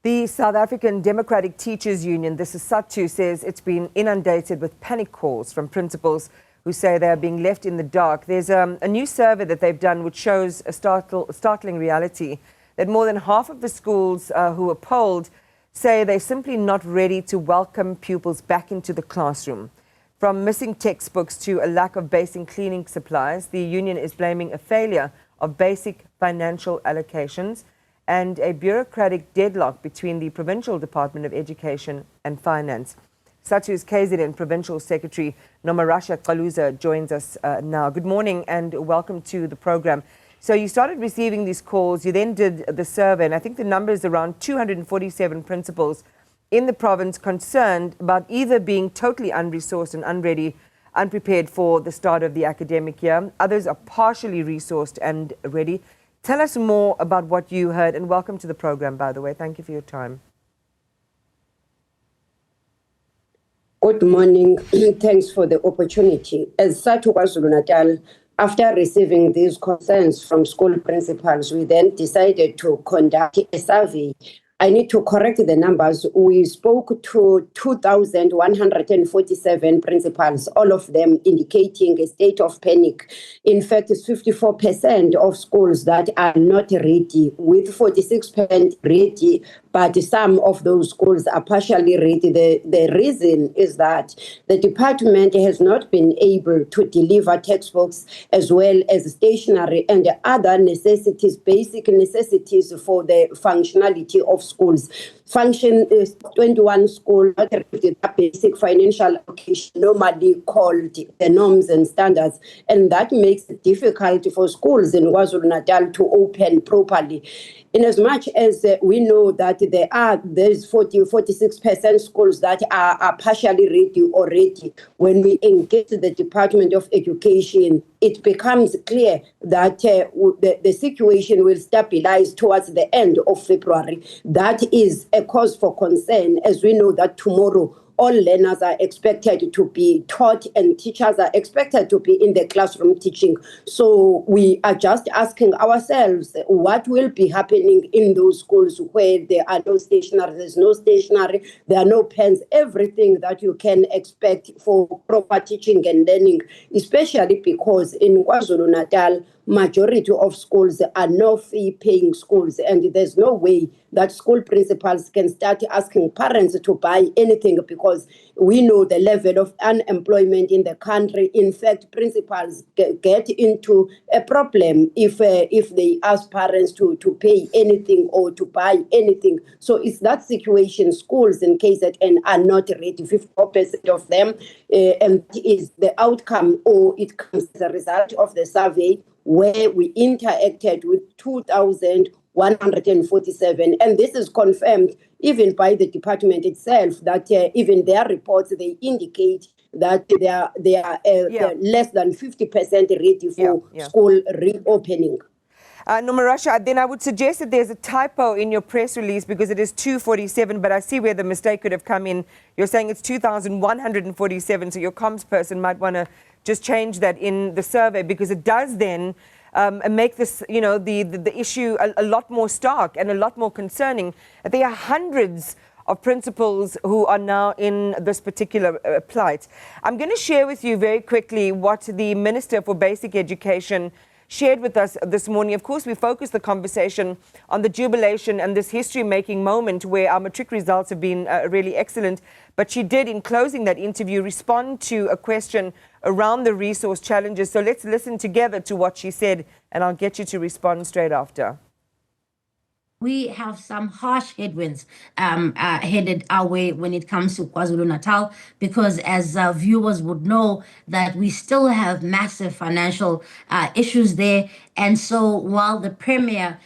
The South African Democratic Teachers Union, this is SADTU, says it's been inundated with panic calls from principals who say they are being left in the dark. There's a new survey that they've done which shows a startling reality that more than half of the schools who were polled say they're simply not ready to welcome pupils back into the classroom. From missing textbooks to a lack of basic cleaning supplies, the union is blaming a failure of basic financial allocations and a bureaucratic deadlock between the Provincial Department of Education and Finance. SADTU's KZN Provincial Secretary Nomarashiya Caluza joins us now. Good morning and welcome to the program. So you started receiving these calls, you then did the survey, and I think the number is around 247 principals in the province concerned about either being totally unresourced and unready, unprepared for the start of the academic year. Others are partially resourced and ready. Tell us more about what you heard, and welcome to the program, by the way. Thank you for your time. Good morning. Thanks for the opportunity. As SADTU KwaZulu-Natal, after receiving these concerns from school principals, we then decided to conduct a survey. I need to correct the numbers. We spoke to 2,147 principals, all of them indicating a state of panic. In fact, it's 54% of schools that are not ready, with 46% ready, but some of those schools are partially ready. The reason is that the department has not been able to deliver textbooks as well as stationery and other necessities, basic necessities for the functionality of schools. Function is 21 schools, basic financial allocation, normally called the norms and standards, and that makes it difficult for schools in KwaZulu-Natal to open properly. In as much as we know that there's 46% schools that are partially ready already, when we engage the Department of Education, it becomes clear that the situation will stabilize towards the end of February. That is a cause for concern, as we know that tomorrow all learners are expected to be taught and teachers are expected to be in the classroom teaching. So we are just asking ourselves what will be happening in those schools where there are no stationery, there's no stationery, there are no pens, everything that you can expect for proper teaching and learning, especially because in KwaZulu-Natal, majority of schools are no-fee paying schools, and there's no way that school principals can start asking parents to buy anything because we know the level of unemployment in the country. In fact, principals get into a problem if they ask parents to pay anything or to buy anything. So it's that situation. Schools in KZN are not ready, 54% of them, and is the outcome, or it comes as a result of the survey where we interacted with 2,147, and this is confirmed even by the department itself, that even their reports, they indicate that they are less than 50% ready for school reopening. Nomarashiya, then I would suggest that there's a typo in your press release because it is 247, but I see where the mistake could have come in. You're saying it's 2,147, so your comms person might want to just change that in the survey, because it does then make this, the issue a lot more stark and a lot more concerning. There are hundreds of principals who are now in this particular plight. I'm going to share with you very quickly what the Minister for Basic Education shared with us this morning. Of course, we focused the conversation on the jubilation and this history-making moment where our matric results have been really excellent. But she did, in closing that interview, respond to a question around the resource challenges. So let's listen together to what she said, and I'll get you to respond straight after. We have some harsh headwinds headed our way when it comes to KwaZulu-Natal, because as viewers would know, that we still have massive financial issues there. And so while the Premier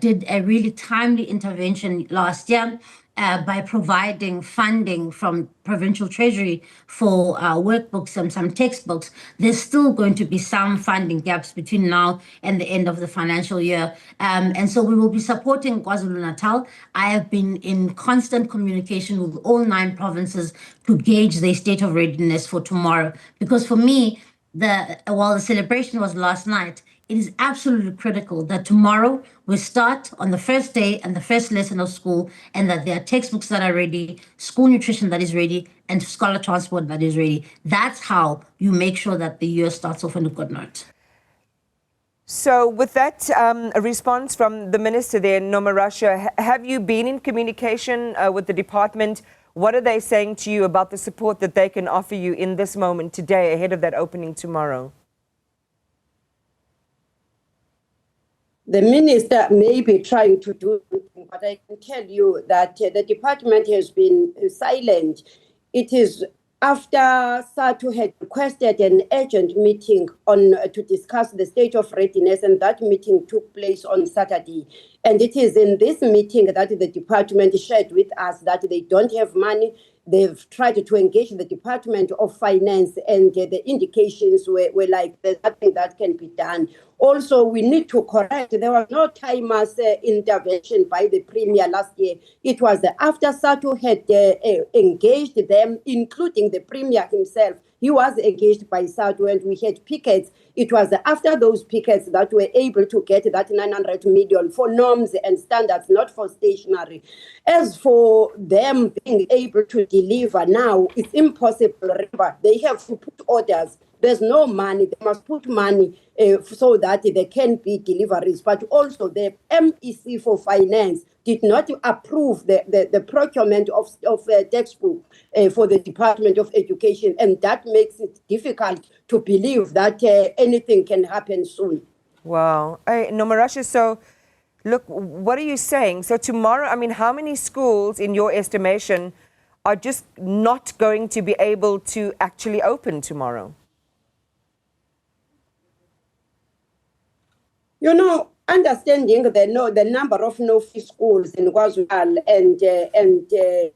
did a really timely intervention last year, by providing funding from Provincial Treasury for workbooks and some textbooks, there's still going to be some funding gaps between now and the end of the financial year. And so we will be supporting KwaZulu-Natal. I have been in constant communication with all 9 provinces to gauge their state of readiness for tomorrow. Because for me, while the celebration was last night, it is absolutely critical that tomorrow we start on the first day and the first lesson of school, and that there are textbooks that are ready, school nutrition that is ready, and scholar transport that is ready. That's how you make sure that the year starts off on a good note. So with that a response from the minister there, Nomarashiya, have you been in communication with the department? What are they saying to you about the support that they can offer you in this moment today ahead of that opening tomorrow? The minister may be trying to do something, but I can tell you that the department has been silent. It is after SADTU had requested an urgent meeting to discuss the state of readiness, and that meeting took place on Saturday. And it is in this meeting that the department shared with us that they don't have money. They've tried to engage the Department of Finance, and the indications were like, there's nothing that can be done. Also, we need to correct, there was no timers intervention by the Premier last year. It was after SADTU had engaged them, including the Premier himself. He was engaged by SADTU, and we had pickets. It was after those pickets that we were able to get that 900 million for norms and standards, not for stationery. As for them being able to deliver now, it's impossible. Remember, they have to put orders. There's no money. They must put money so that there can be deliveries. But also the MEC for Finance did not approve the procurement of textbook for the Department of Education. And that makes it difficult to believe that anything can happen soon. Wow. Hey, Nomarashiya, so look, what are you saying? So tomorrow, I mean, how many schools, in your estimation, are just not going to be able to actually open tomorrow? You know, understanding the number of no-fee schools in KwaZulu-Natal and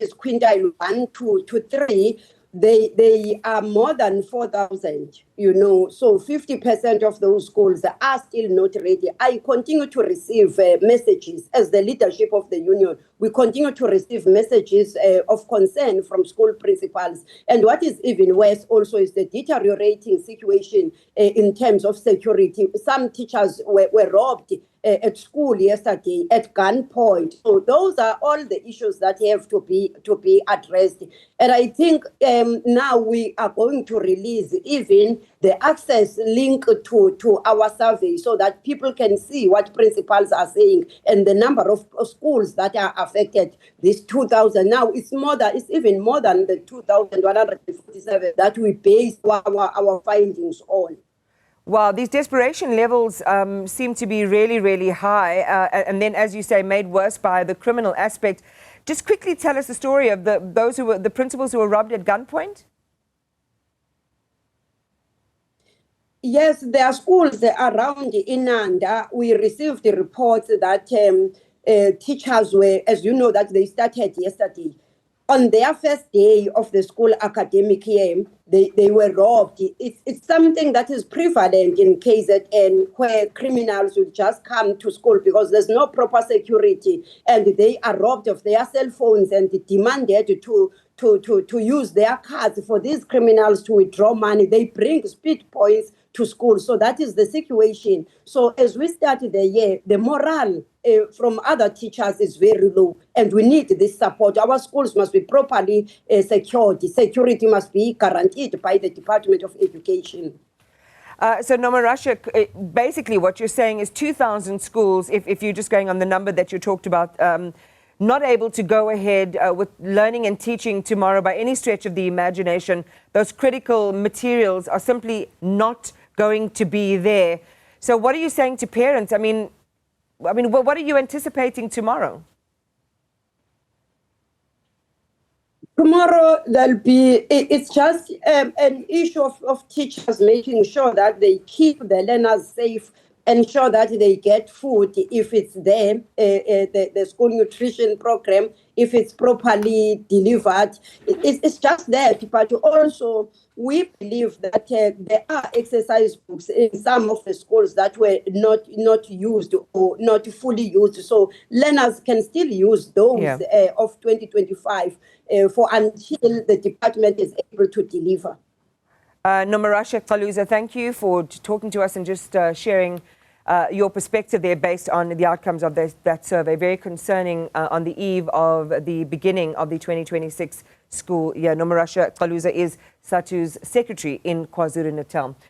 is quintile 1, 2 to 3, they are more than 4,000, you know, so 50% of those schools are still not ready. I continue to receive messages as the leadership of the union. We continue to receive messages of concern from school principals. And what is even worse also is the deteriorating situation in terms of security. Some teachers were robbed at school yesterday at gunpoint. So those are all the issues that have to be addressed. And I think now we are going to release even the access link to our survey so that people can see what principals are saying and the number of schools that are affected. This 2,000 now, it's even more than the 2,157 that we base our findings on. Wow, these desperation levels seem to be really, really high. And then, as you say, made worse by the criminal aspect. Just quickly tell us the story of the principals who were robbed at gunpoint. Yes, there are schools around Inanda. We received the reports that teachers were, as you know, that they started yesterday. On their first day of the school academic year, they were robbed. It's something that is prevalent in KZN, where criminals will just come to school because there's no proper security, and they are robbed of their cell phones and demanded to use their cards for these criminals to withdraw money. They bring speed points to school. So that is the situation. So as we started the year, the morale from other teachers is very low, and we need this support. Our schools must be properly secured. Security must be guaranteed by the Department of Education. So Nomarashiya, basically what you're saying is 2,000 schools, if you're just going on the number that you talked about, not able to go ahead with learning and teaching tomorrow by any stretch of the imagination. Those critical materials are simply not going to be there. So what are you saying to parents? I mean, what are you anticipating tomorrow? Tomorrow there'll be, it's just an issue of teachers making sure that they keep the learners safe, ensure that they get food if it's there, the school nutrition program, if it's properly delivered. It's just there. But also, we believe that there are exercise books in some of the schools that were not used or not fully used. So learners can still use those of 2025 for until the department is able to deliver. Nomarashiya, Caluza, thank you for talking to us and just sharing your perspective there based on the outcomes of that survey. Very concerning on the eve of the beginning of the 2026 school year. Nomarashiya Caluza is SADTU's secretary in KwaZulu-Natal.